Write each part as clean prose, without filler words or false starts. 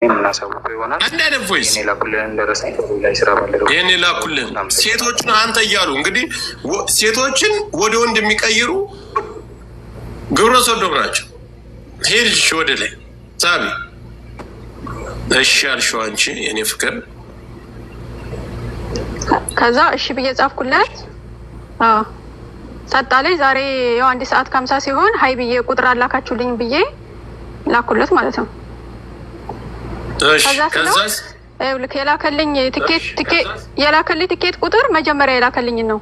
የምናሳውቀው ይሆናል። አንዳንድ ቮይስ የኔ ላኩልን ደረሰኝ ላይ ስራ ባለረው የኔ ላኩልን ሴቶችን አንተ እያሉ እንግዲህ ሴቶችን ወደ ወንድ የሚቀይሩ ግብረ ሰዶም ናቸው። ሄድሽ ወደ ላይ ሳቢ እሺ አልሽው አንቺ የኔ ፍቅር። ከዛ እሺ ብዬ ጻፍኩለት። ሰጣ ላይ ዛሬ ያው 1 ሰዓት ከ50 ሲሆን ሀይ ብዬ ቁጥር አላካችሁልኝ ብዬ ላኩለት ማለት ነው። እሺ ከዛስ ልክ የላከልኝ ቲኬት ቁጥር መጀመሪያ የላከልኝ ነው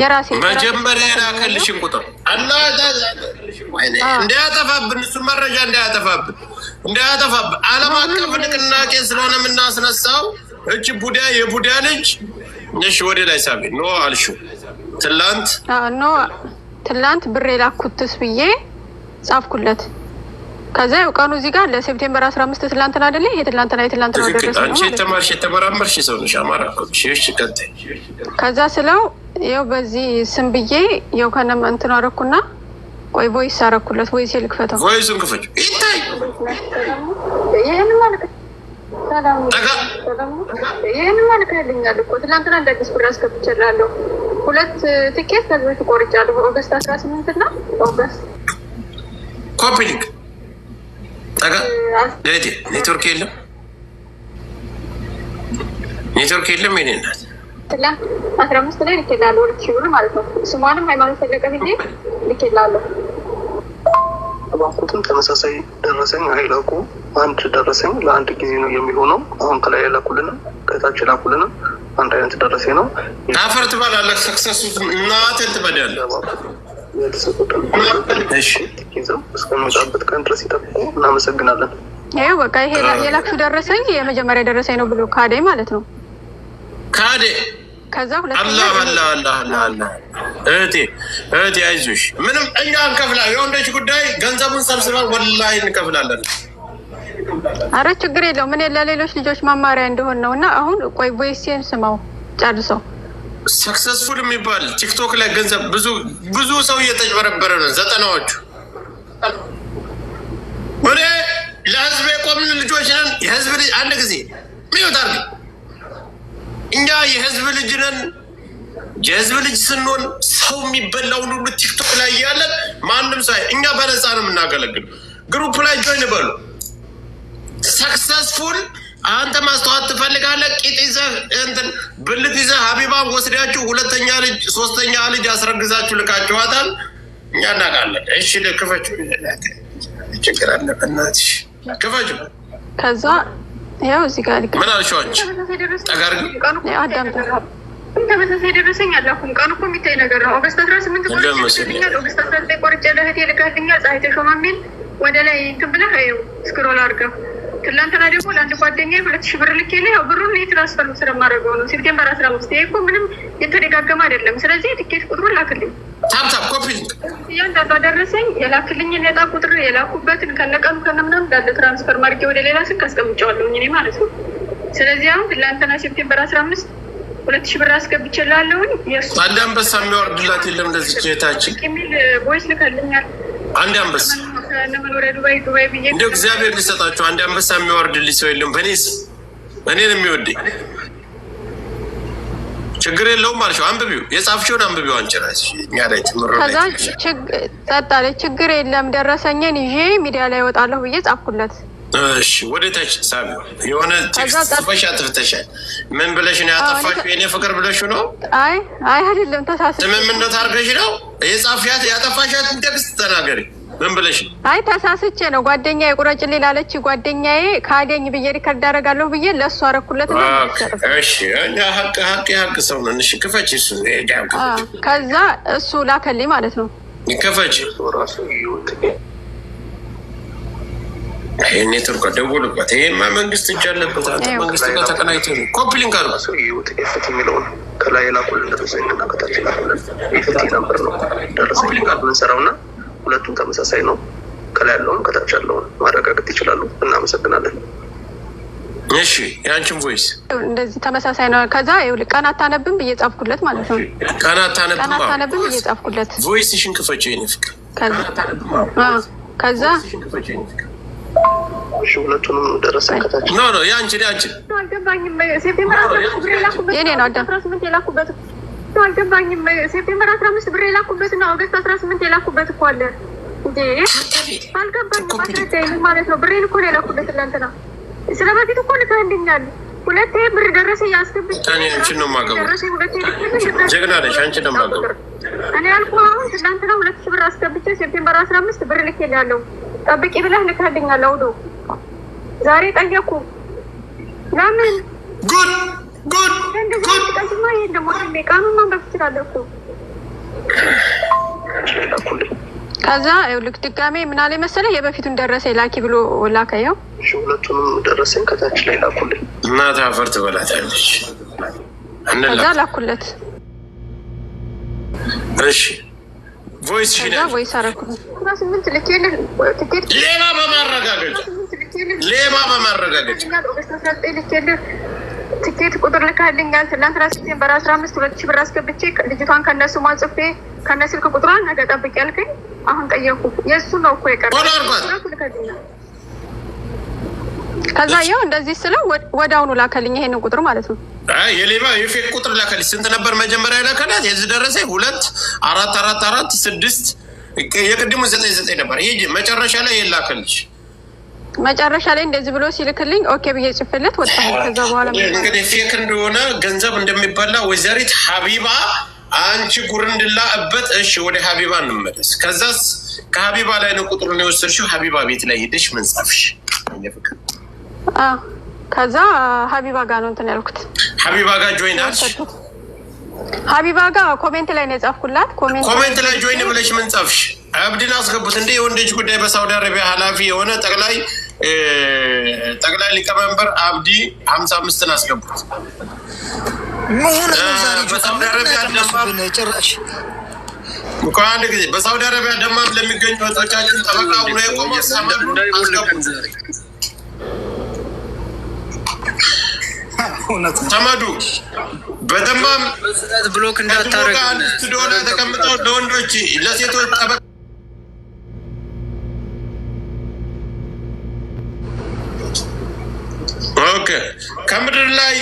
የራሴ መጀመሪያ የላከልሽን ቁጥር አላህ እንዳያጠፋብን እሱ መረጃ እንዳያጠፋብን ዓለም አቀፍ ንቅናቄ ስለሆነ የምናስነሳው እቺ ቡዳ የቡዳ ልጅ ነሽ። ወደ ላይ ሳቢ ኖ አልሽው ትላንት ብር የላኩትስ ብዬ ጻፍኩለት። ከዛ ቀኑ እዚህ ጋር ለሴፕቴምበር 15 ትላንትና አይደለ? ይሄ ትላንትና ነው ደረሰ። አንቺ ተመራመርሽ ሰው ነሽ። አማራ እሺ ቀጥይ። ከዛ ስለው ያው በዚህ ስም ብዬ ያው ከነም እንትን አደረኩና ቆይ ቮይስ አደረኩለት። ቮይስ ልክፈተው። ቮይሱን ክፈች ይታይ። ይሄን ማለት ያልኛል እኮ ትላንትና እንደዚህ ብር አስገብቻለሁ። 2 ቲኬት ከዚህ ቆርጫለሁ። ኦገስት 18 እና ኦገስት ኮፒሊንግ ታጋ ለዲ ኔትወርክ የለም ምን እናት ትላ 15 ላይ ልኬላለሁ። 2000 ብር ማለት ነው። ስሟንም ሃይማኖት ፈለቀ ብዬ ልኬላለሁ። ባንኩትም ተመሳሳይ ደረሰኝ አይላኩ። አንድ ደረሰኝ ለአንድ ጊዜ ነው የሚሆነው። አሁን ከላይ ያላኩልን ከታች ያላኩልን አንድ አይነት ደረሰኝ ነው። አፈርት ባላለ ሰክሰስ እናት ትበዳለ እሺ ይዘው እስከሚወጣበት ቀን ድረስ ይጠብቁ። እናመሰግናለን። ይኸው በቃ ይሄ የላክሹ ደረሰኝ የመጀመሪያ ደረሰኝ ነው ብሎ ካዴ ማለት ነው። ካዴ ከዛ አላህ እህቴ አይዞሽ፣ ምንም እኛ እንከፍላ የወንዶች ጉዳይ ገንዘቡን ሰብስበን ወላሂ እንከፍላለን። አረ ችግር የለውም። ምን ለሌሎች ልጆች ማማሪያ እንደሆነ ነው። እና አሁን ቆይ ቮይስን ስማው ጨርሰው። ሰክሰስፉል የሚባል ቲክቶክ ላይ ገንዘብ ብዙ ሰው እየተጭበረበረ ነው። 90ዎቹ ወደ ለህዝብ የቆምን ልጆች ነን። የህዝብ ልጅ አንድ ጊዜ ሚውታር እኛ የህዝብ ልጅ ነን። የህዝብ ልጅ ስንሆን ሰው የሚበላውን ሁሉ ቲክቶክ ላይ ያለን ማንም ሳይ እኛ በነፃ ነው የምናገለግል። ግሩፕ ላይ ጆይን በሉ። ሰክሰስፉል አንተ ማስተዋት ትፈልጋለህ? ቂጥ ይዘህ እንትን ብልት ይዘህ ሀቢባን ወስዳችሁ 2ኛ ልጅ 3ኛ ልጅ አስረግዛችሁ ልካችኋታል። እኛ እናውቃለን። እሺ ልክፈችው ችግር አለ በእናትሽ ክፈችው። ከዛ ያው እዚህ ጋር ምን አልሽዋች ጠጋር አዳምጣ ተመሳሳይ ደረሰኝ አላኩም። ቀኑ እኮ የሚታይ ነገር ነው። ኦገስት 18 ቆርጬልኛል። ኦገስት 19 ቆርጬ ለእህቴ ልካልኛል። ፀሐይ ተሾመ የሚል ወደ ላይ እንትን ብለህ ስክሮል አድርገው። ትላንትና ደግሞ ለአንድ ጓደኛዬ 2000 ብር ልኬልህ ያው ብሩን የትራንስፈር ስለማድረገው ነው። ሴፕቴምበር 15 ይሄ እኮ ምንም የተደጋገመ አይደለም። ስለዚህ ቲኬት ቁጥሩን ላክልኝ። ታፕታፕ ኮፒ እያንዳንዷ ደረሰኝ የላክልኝን የዕጣ ቁጥር የላኩበትን ከነቀኑ ከነምናም እንዳለ ትራንስፈር ማድረጌ ወደ ሌላ ስልክ አስቀምጨዋለሁ እኔ ማለት ነው። ስለዚህ አሁን ትላንትና ሴፕቴምበር 15 2000 ብር አስገብቼላለሁኝ። የሱ አንድ አንበሳ የሚወርድላት የለም እንደዚህ ቼታችን የሚል ቮይስ ልካልኛል። አንድ አንበሳ ለመኖሪያ ዱባይ ብዬ እንደው እግዚአብሔር ሊሰጣቸው አንድ አንበሳ የሚወርድልኝ ሰው የለም። እኔን የሚወደኝ ችግር የለውም አልሽው። አንብቢው፣ የጻፍሽውን አንብቢው አንቺ እራስሽ እኛ ላይ ትምር ከዛ ጸጣለ ችግር የለም ደረሰኝን ይሄ ሚዲያ ላይ እወጣለሁ ብዬ ጻፍኩለት። እሺ ወደ ታች ሳቢ የሆነ ቴክስት ጽፈሽ አጥፍተሻል። ምን ብለሽ ነው ያጠፋሽው? የኔ ፍቅር ብለሽ ነው? አይ አይደለም ተሳስቼ ስምምነት አድርገሽ ነው የጻፍሻት። ያጠፋሻትን ቴክስት ተናገሪ። ምን ብለሽ ነው? አይ ተሳስቼ ነው። ጓደኛዬ ቁረጭልኝ ላለች ጓደኛዬ ካደኝ ብዬ ሪከርድ አደርጋለሁ ብዬ ለእሱ አደረኩለት። እሺ እኛ ሀቅ ሰው ነን። እሺ ክፈች። እሱ ከዛ እሱ ላከልኝ ማለት ነው። ክፈች። ይሄ ኔትወርክ ደውልበት። ይሄማ መንግስት እጅ አለበት። መንግስት ጋር ተቀናይቶ ኮምፕሊንግ አሉ ፍት የሚለውን ከላይ የላኩልን ደረሰኝና ከታች ላኩልን የፍት ነበር ነው ደረሰኝ ምንሰራውና ሁለቱም ተመሳሳይ ነው። ከላይ ያለውን ከታች ያለውን ማረጋገጥ ይችላሉ። እናመሰግናለን። እሺ የአንቺን ቮይስ እንደዚህ ተመሳሳይ ነው። ከዛ ይኸውልህ ቀን አታነብም ብዬ ጻፍኩለት ማለት ነው። ቀን አታነብም ብዬ ጻፍኩለት። ቮይስሽን ክፈች የኔ ፍቅር። ከዛ ሁለቱንም ደረሰኝ ከታች ኖ ያንቺ አልገባኝም። ሴፕቴምበር 15 ብር የላኩበት የኔ ነው። 18 የላኩበት አልገባኝም። ሴፕቴምበር 15 ብር የላኩበት እና ኦገስት 18 የላኩበት እኮ አለ እንዴ። አልገባኝም። ማስረጃዬን ማለት ነው። ብሬን እኮ ነው የላኩበት ትላንትና። ስለበፊት እኮ ልከህልኛል። ሁለቴ ብር ደረሰ ያስገብኝ። አንቺን ነው የማገባው። ጀግና ነሽ። አንቺን ነው የማገባው። እኔ ያልኩህ አሁን ትላንትና 2000 ብር አስገብቼ ሴፕቴምበር 15 ብር ልኬልሃለሁ። ጠብቂ ብለህ ልከህልኛል። አውዶ ዛሬ ጠየኩ። ለምን ጉድ ቀዝማ ይሄን ደግሞ ቃኑን ማንበብ ትችላለህ እኮ። ከዛ ይኸውልህ ድጋሜ ምን አለ መሰለህ የበፊቱን ደረሰኝ ላኪ ብሎ ላከየው። ሁለቱንም ደረሰኝ ከታች ላይ ላኩልኝ። እናት አፈር ትበላታለች። ከዛ ላኩለት። እሺ ቮይስ ቮይስ አደረኩት። ሌባ በማረጋገጥ ትኬት ቁጥር ልካልኛል። ትናንትና ሴፕቴምበር 15 2000 ብር አስገብቼ ልጅቷን ከነሱ ማጽፌ ከነስልክ ቁጥሯን ነገ ጠብቅ ያልከኝ አሁን ጠየኩ። የእሱ ነው እኮ የቀረው። ከዛ ይኸው እንደዚህ ስለው ወዲያውኑ ላከልኝ ይሄንን ቁጥር ማለት ነው። የሌባ የፌክ ቁጥር ላከልኝ። ስንት ነበር መጀመሪያ ላከላት? የዚህ ደረሰኝ 2 4 4 4 6 የቅድሙ 9 9 ነበር። ይሄ መጨረሻ ላይ የላከልሽ መጨረሻ ላይ እንደዚህ ብሎ ሲልክልኝ ኦኬ ብዬ ጽፍለት ወጣሁ። ከዛ በኋላ እንግዲህ ፌክ እንደሆነ ገንዘብ እንደሚበላ ወይዘሪት ሀቢባ አንቺ ጉርንድላ እበት። እሺ ወደ ሀቢባ እንመለስ። ከዛስ ከሀቢባ ላይ ነው ቁጥሩን የወሰድሽው። ሀቢባ ቤት ላይ ሄደሽ ምን ጻፍሽ? ከዛ ሀቢባ ጋር ነው እንትን ያልኩት። ሀቢባ ጋር ጆይን አልሽ? ሀቢባ ጋር ኮሜንት ላይ ነው የጻፍኩላት። ኮሜንት ላይ ጆይን ብለሽ ምን ጻፍሽ? አብድን አስገቡት። እንደ የወንዶች ጉዳይ በሳውዲ አረቢያ ኃላፊ የሆነ ጠቅላይ ሊቀመንበር አብዲ 55ን አስገቡት። በሳውዲ አረቢያ አንድ ጊዜ በሳውዲ አረቢያ ደማም ለሚገኙ ወጣቶቻችን ጠበቃ ሆኖ የቆመ ሰመዱ አስገቡት። ሰመዱ በደማም ብሎክ እንዳታረግ ስቱዲዮ ላይ ተቀምጠው ለወንዶች ለሴቶች ጠበቃ ኦኬ ከምድር ላይ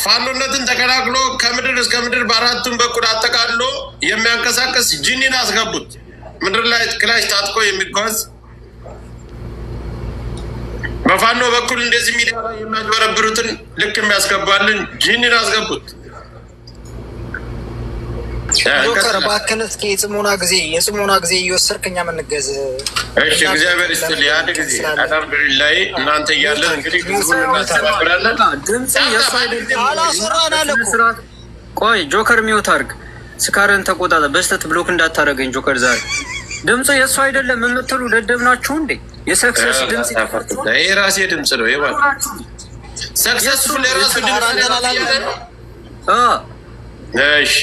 ፋኖነትን ተከላክሎ ከምድር እስከ ምድር በአራቱም በኩል አጠቃሎ የሚያንቀሳቀስ ጂኒን አስገቡት። ምድር ላይ ክላሽ ታጥቆ የሚጓዝ በፋኖ በኩል እንደዚህ ሚዲያ ላይ የሚያጭበረብሩትን ልክ የሚያስገባልን ጂኒን አስገቡት። ጆከር እባክህን እስኪ የጽሞና ጊዜ እየወሰድክ እኛ የምንገዝ እሺ፣ እግዚአብሔር ይስጥልኝ። አንድ ጊዜ አልሐምዱሊላህ እናንተ እያለን እንግዲህ ህዝቡን እናስተባብራለን። ድምፅ የእሱ አይደለም። ቆይ ጆከር ሚውት አድርግ፣ ስካርን ተቆጣጠር። በስተት ብሎክ እንዳታደርገኝ ጆከር። ዛሬ ድምፅ የእሱ አይደለም የምትሉ ደደብ ናችሁ እንዴ? የሰክሰስ ድምፅ የራሴ ድምፅ ነው። ይባል ሰክሰስፉል የራሱ ድምፅ ነው። እሺ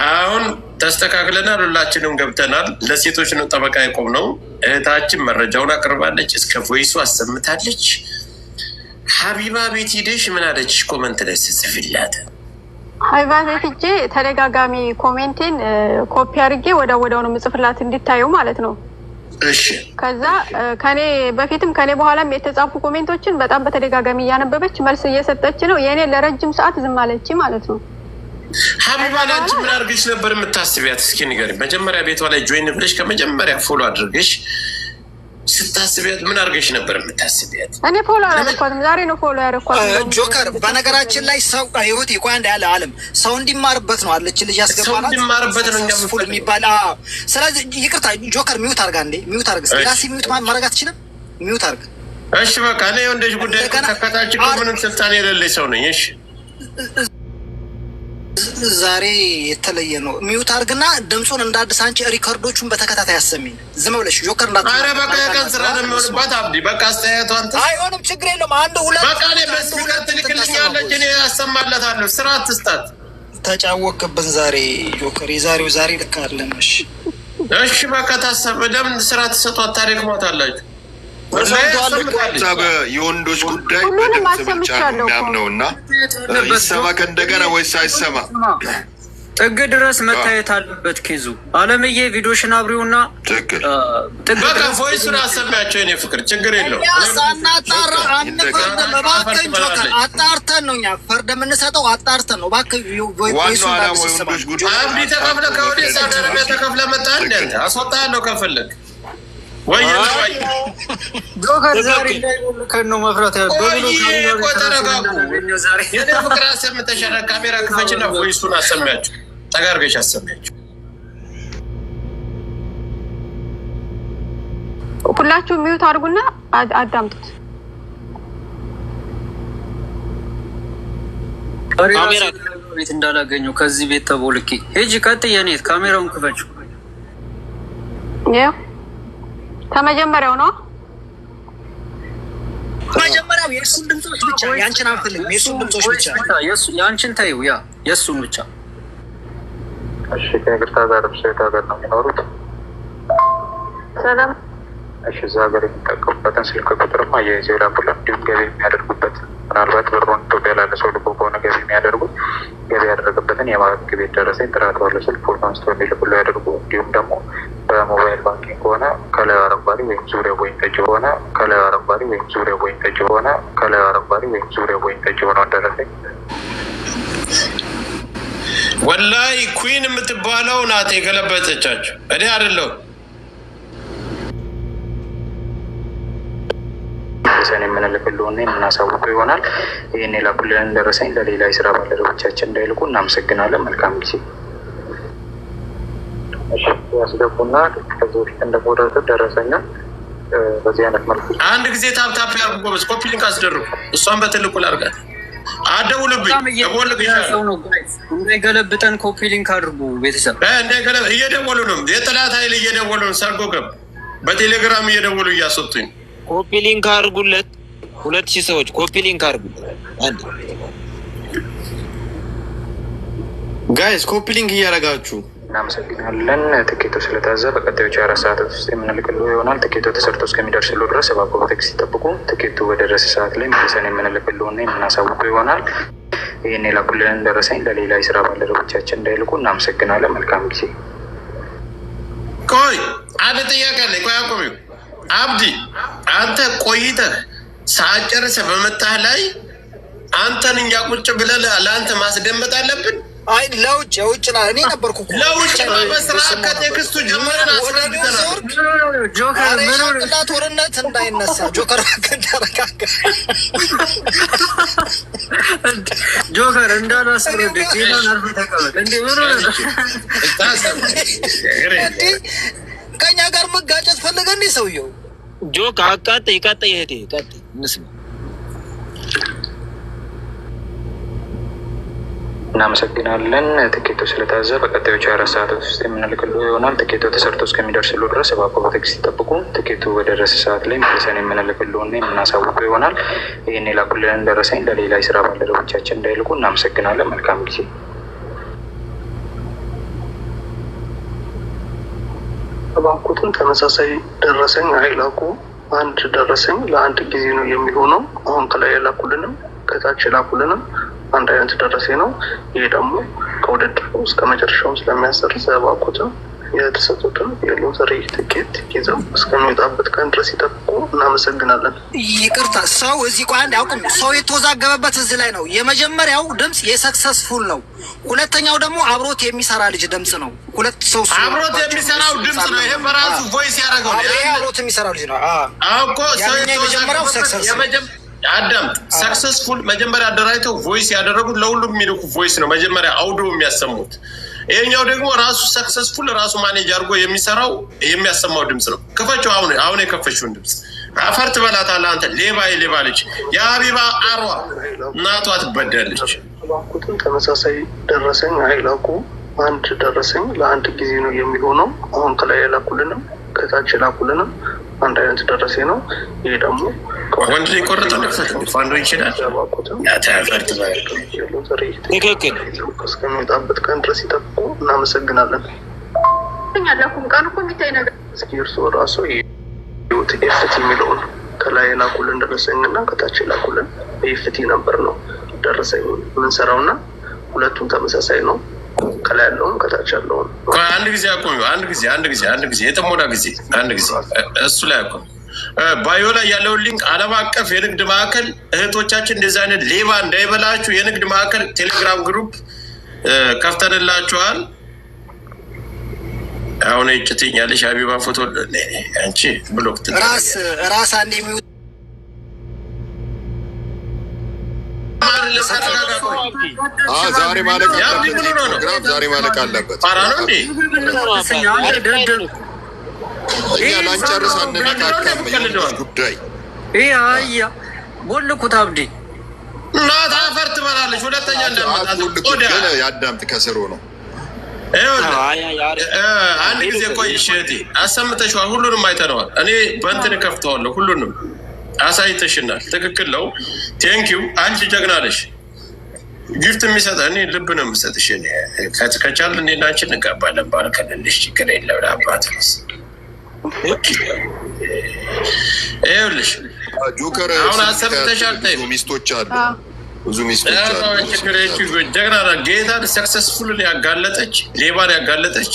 አሁን ተስተካክለናል። ሁላችንም ገብተናል። ለሴቶች ነው ጠበቃ የቆም ነው። እህታችን መረጃውን አቅርባለች፣ እስከ ቮይሱ አሰምታለች። ሀቢባ ቤት ሂደሽ ምን አለች? ኮመንት ላይ ስጽፍላት ሀቢባ ቤት ሂጄ ተደጋጋሚ ኮሜንቴን ኮፒ አድርጌ ወዳውኑ ምጽፍላት እንዲታየው ማለት ነው። እሺ ከዛ ከኔ በፊትም ከኔ በኋላም የተጻፉ ኮሜንቶችን በጣም በተደጋጋሚ እያነበበች መልስ እየሰጠች ነው። የኔ ለረጅም ሰዓት ዝም አለች ማለት ነው። ሀቢባ አንቺ ምን አድርገሽ ነበር የምታስቢያት? እስኪ ንገሪኝ። መጀመሪያ ቤቷ ላይ ጆይን ብለሽ ከመጀመሪያ ፎሎ አድርገሽ ስታስቢያት ምን አድርገሽ ነበር የምታስቢያት? እኔ ፎሎ አላደረኳትም፣ ዛሬ ነው ፎሎ ያደረኳት። ጆከር በነገራችን ላይ ሰው ህይወት ይቆይ አንድ ያለ አለም ሰው እንዲማርበት ነው አለች ልጅ ያስገባናት። ሰው እንዲማርበት ነው ፉል የሚባል ስለዚህ ይቅርታ ጆከር ሚውት አድርጋ እንዴ ሚውት አድርግ። ራሴ ሚውት ማድረግ አትችልም? ሚውት አድርግ። እሺ በቃ እኔ ወንዶች ጉዳይ ተከታታችሁ ምንም ስልጣን የሌለኝ ሰው ነኝ። እሺ ዛሬ የተለየ ነው። ሚውት አድርግና ድምፁን እንዳድስ አንቺ ሪከርዶቹን በተከታታይ አሰሚኝ። ዝም ብለሽ ጆከር እንዳት አረ በቃ የቀን ስራ ነው የሚሆንባት። አብዲ በቃ አስተያየቷን አይሆንም፣ ችግር የለውም። አንድ ሁለት በቃ እኔ በስፒከር ትልክልኛለች፣ እኔ ያሰማላታለሁ። ስራ አትስጣት። ተጫወቅብን ዛሬ ጆከር። የዛሬው ዛሬ ልክ አይደለም። እሺ በቃ ታሰብ ለምን ስራ ትሰጧት? ታሪክ ሞታላችሁ። የወንዶች ጉዳይ በድምፅ ብቻ ነው የሚያምነው እና ይሰማ ከእንደገና ወይስ አይሰማ? ጥግ ድረስ መታየት አለበት ኬዙ። አለምዬ ቪዲዮሽን አብሪውና ጥግ በቃ ቮይሱን አሰማያቸው። የኔ ፍቅር ችግር የለው። ሳናጣራ አንፈርድም። እባክህ ጆከር አጣርተን ነው እኛ ፈርድ የምንሰጠው፣ አጣርተን ነው። እባክህ ቮይሱን አብዲ ተከፍለ ከወደ ሳደረገ ተከፍለ መጣ እንዴ አስወጣለሁ ከፈለክ ወይ ጆከር ዛሬ ከነው መፍራት ያለው ተረጋጉ። የኔ ፍቅር አሰምተሻል። ካሜራ ክፈችና ቮይሱን አሰማያቸው። ተጋርገሽ አሰማያቸው። ሁላችሁም ሚዩት አድርጉና አዳምጡት። ካሜራ ቤት እንዳላገኘው ከዚህ ቤት ተቦልኪ ሄጂ ቀጥይ። የኔት ካሜራውን ክፈችው። ያው ከመጀመሪያው ነው። መጀመሪያው የእሱን ድምጾች ብቻ ያንቺን አንፈልግም። የእሱን ድምጾች ብቻ ያንቺን ታዩ። ያ የእሱን ብቻ እሺ። ከግርታ ጋር ብቻ ጋር ነው የሚኖሩት። ሰላም። እሺ። እዛ ሀገር የሚጠቀሙበትን ስልክ ቁጥርም አያይዘው ላኩላ። እንዲሁም ገቢ የሚያደርጉበት ምናልባት ብሩን ኢትዮጵያ ላለ ሰው ልኮ ከሆነ ገቢ የሚያደርጉት ገቢ ያደረገበትን የባንክ ቤት ደረሰኝ ጥራት ባለው ስልክ ፎቶ አንስተው እንዲልኩላ ያደርጉ። እንዲሁም ደግሞ በሞባይል ባንኪንግ ከሆነ ከላይ አረንጓዴ ወይም ዙሪያ ወይን ጠጅ ሆነ ከላይ አረንጓዴ ወይም ዙሪያ ወይን ጠጅ ሆነ ከላይ አረንጓዴ ወይም ዙሪያ ወይን ጠጅ ሆነ ደረሰኝ። ወላይ ኩዊን የምትባለው ናት የገለበጠቻቸው፣ እኔ አይደለሁም። ሰኔ የምንልክልዎና የምናሳውቀው ይሆናል። ይህን የላኩልን ደረሰኝ ለሌላ የስራ ባልደረቦቻችን እንዳይልኩ እናመሰግናለን። መልካም ጊዜ። ያስገቡና ከዚህ በፊት እንደቆረጡ ደረሰኛ በዚህ አይነት መልኩ አንድ ጊዜ ታፕታፕ ያርጉ። ጎበዝ ኮፒ ሊንክ አስደርጉ። እሷን በትልቁ ላርጋት። አደውልብኝ እንዳይገለብጠን ኮፒ ሊንክ አድርጉ። ቤተሰብ እየደወሉ ነው። የጥላት ኃይል እየደወሉ ነው። ሰርጎ ገብ በቴሌግራም እየደወሉ እያስወጡኝ። ኮፒ ሊንክ አድርጉለት። 2000 ሰዎች ኮፒ ሊንክ አድርጉለት። አንድ ጋይስ ኮፒ ሊንክ እያደረጋችሁ እናመሰግናለን። ትኬቱ ስለታዘ በቀጣዮቹ 4 ሰዓታት ውስጥ የምንልክልዎ ይሆናል። ትኬቱ ተሰርቶ እስከሚደርስልዎ ድረስ እባክዎ በቴክስት ይጠብቁ። ትኬቱ በደረሰ ሰዓት ላይ መልሰን የምንልክልዎና የምናሳውቀው ይሆናል። ይህን የላኩልን ደረሰኝ ለሌላ የስራ ባልደረቦቻችን እንዳይልኩ እናመሰግናለን። መልካም ጊዜ። ቆይ አንድ ጥያቄ አለኝ። ቆይ አቆሚው አብዲ፣ አንተ ቆይተህ ሳጨርሰ በመጣህ ላይ አንተን እኛ ቁጭ ብለን ለአንተ ማስደመጥ አለብን? አይ ለውጭ የውጭ ላ እኔ ነበርኩ እኮ ለውጭ በስርዓት ከቴክስቱ ጀምረን አስረድተናል። ጆከር ምንላ ጦርነት እንዳይነሳ ጆከር ተረጋጋ። ጆከር እንዳላስረድ ሌላን አልፎ ተቀበል። እንዴ ከኛ ጋር መጋጨት ፈለገ እንዴ ሰውየው? ጆክ አቃጠይ ቀጠይ እህቴ ቀጠይ እንስማ። እናመሰግናለን። ትኬቱ ስለታዘ በቀጣዮቹ 4 ሰዓታት ውስጥ የምንልክልዎ ይሆናል። ትኬቱ ተሰርቶ እስከሚደርስልዎ ድረስ እባክዎ በቴክስት ይጠብቁ። ትኬቱ በደረሰ ሰዓት ላይ መልሰን የምንልክልዎና የምናሳውቀው ይሆናል። ይህን የላኩልን ደረሰኝ ለሌላ የስራ ባልደረቦቻችን እንዳይልኩ እናመሰግናለን። መልካም ጊዜ። ባንኩትን ተመሳሳይ ደረሰኝ አይላኩ። አንድ ደረሰኝ ለአንድ ጊዜ ነው የሚሆነው። አሁን ከላይ የላኩልንም ከታች የላኩልንም አንድ አይነት ደረሰኝ ነው። ይሄ ደግሞ ከውድድሩ እስከ መጨረሻው ስለሚያሰርዝ ባንኩትን የተሰጡትን የሎተሪ ትኬት ይዘው እስከሚወጣበት ቀን ድረስ ይጠብቁ። እናመሰግናለን። ይቅርታ ሰው እዚህ ቆይ አንድ አውቅም። ሰው የተወዛገበበት እዚህ ላይ ነው። የመጀመሪያው ድምፅ የሰክሰስፉል ነው። ሁለተኛው ደግሞ አብሮት የሚሰራ ልጅ ድምፅ ነው። ሁለት ሰው አብሮት የሚሰራው ድምፅ ነው። ይሄ በራሱ ቮይስ ያደረገው ነው። አብሮት የሚሰራው ልጅ ነው። አውቆ ሰው የመጀመሪያው ሰክሰስ አዳም ሰክሰስፉል መጀመሪያ አደራጅተው ቮይስ ያደረጉት ለሁሉም የሚልኩ ቮይስ ነው። መጀመሪያ አውዶ የሚያሰሙት። ይሄኛው ደግሞ ራሱ ሰክሰስፉል ራሱ ማኔጅ አድርጎ የሚሰራው የሚያሰማው ድምፅ ነው። ክፈችው። አሁን የከፈችውን ድምፅ አፈር ትበላታለህ አንተ ሌባ የሌባ ልጅ። የሀቢባ አሯ እናቷ ትበዳለች። ባንኩትን ተመሳሳይ ደረሰኝ አይላኩ። አንድ ደረሰኝ ለአንድ ጊዜ ነው የሚሆነው። አሁን ከላይ የላኩልንም ከታች የላኩልንም አንድ አይነት ደረሰኝ ነው። ይሄ ደግሞ ወንድ ላይ ቆርጠ ፋንዶ ይችላል። ትክክል እስከሚወጣበት ቀን ድረስ ይጠብቁ። እናመሰግናለን። ያለኩም ቀን እኮ የሚታይ ነገር እስኪ እርስዎ ራሱ ህይወት ኤፍቲ የሚለውን ከላይ የላኩልን ደረሰኝና ከታች የላኩልን ኤፍቲ ነበር ነው ደረሰኝ የምንሰራው እና ሁለቱም ተመሳሳይ ነው። ከላይ ያለውን ከታች ያለውን አንድ ጊዜ አቆዩ። አንድ ጊዜ የተሞላ ጊዜ አንድ ጊዜ እሱ ላይ አቆዩ። ባዮ ላይ ያለውን ሊንክ ዓለም አቀፍ የንግድ ማዕከል እህቶቻችን እንደዚህ አይነት ሌባ እንዳይበላችሁ የንግድ ማዕከል ቴሌግራም ግሩፕ ከፍተንላችኋል። አሁን እጭትኛለሽ አቢባ ፎቶ አንቺ ብሎክ ራስ አንድ የሚው ዛሬ ማለቅ አለበት። እኛ ላንጨርስ አንነካካም። ጉዳይ ይሄ አያ ቦልኩት አብዲ እናት አፈር ትበላለች። ሁለተኛ ያዳምጥ ከስሩ ነው። አንድ ጊዜ ቆይ እሸቴ አሰምተሽዋል። ሁሉንም አይተነዋል። እኔ በእንትን ከፍተዋለሁ። ሁሉንም አሳይተሽናል። ትክክል ነው። ቴንኪው። አንቺ ጀግና ነሽ። ጊፍት የሚሰጠ እኔ ልብ ነው የምሰጥሽ። ከቻል እኔና አንቺ እንጋባለን። ባልከልልሽ ችግር የለም። ለአባት ይኸውልሽ ጆከር አሁን አሰምተሻል። ሚስቶች አሉ፣ ብዙ ሚስቶች አሉ። ጀግና ጌታን ሰክሰስፉል ያጋለጠች ሌባን ያጋለጠች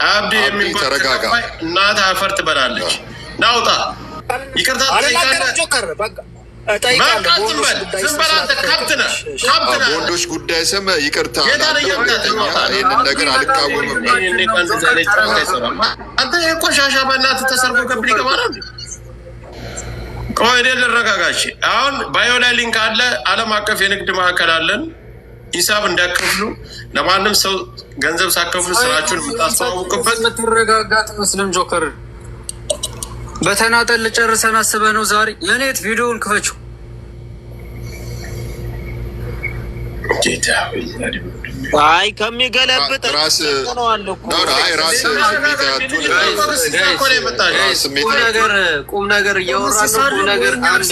አብዲ የሚባል እናት አፈር ትበላለች። ናውጣ ይቅርታ በወንዶች ጉዳይ ስም ይቅርታ ይህንን ነገር አልቃወምም። አንተ የቆሻሻ በእናትህ ተሰርጎ ገብሪ ገባና ቆይ ልረጋጋች። አሁን ባዮ ላይ ሊንክ አለ። ዓለም አቀፍ የንግድ ማዕከል አለን። ሂሳብ እንዳከፍሉ ለማንም ሰው ገንዘብ ሳከፍሉ ስራችሁን የምታስተዋውቅበት። የምትረጋጋት መስልም ጆከር በተናጠል ጨርሰን አስበህ ነው ዛሬ የኔት ቪዲዮውን ክፈችው። አይ ከሚገለብጥ ራስ ቁም ነገር እያወራን ቁም ነገር አንድ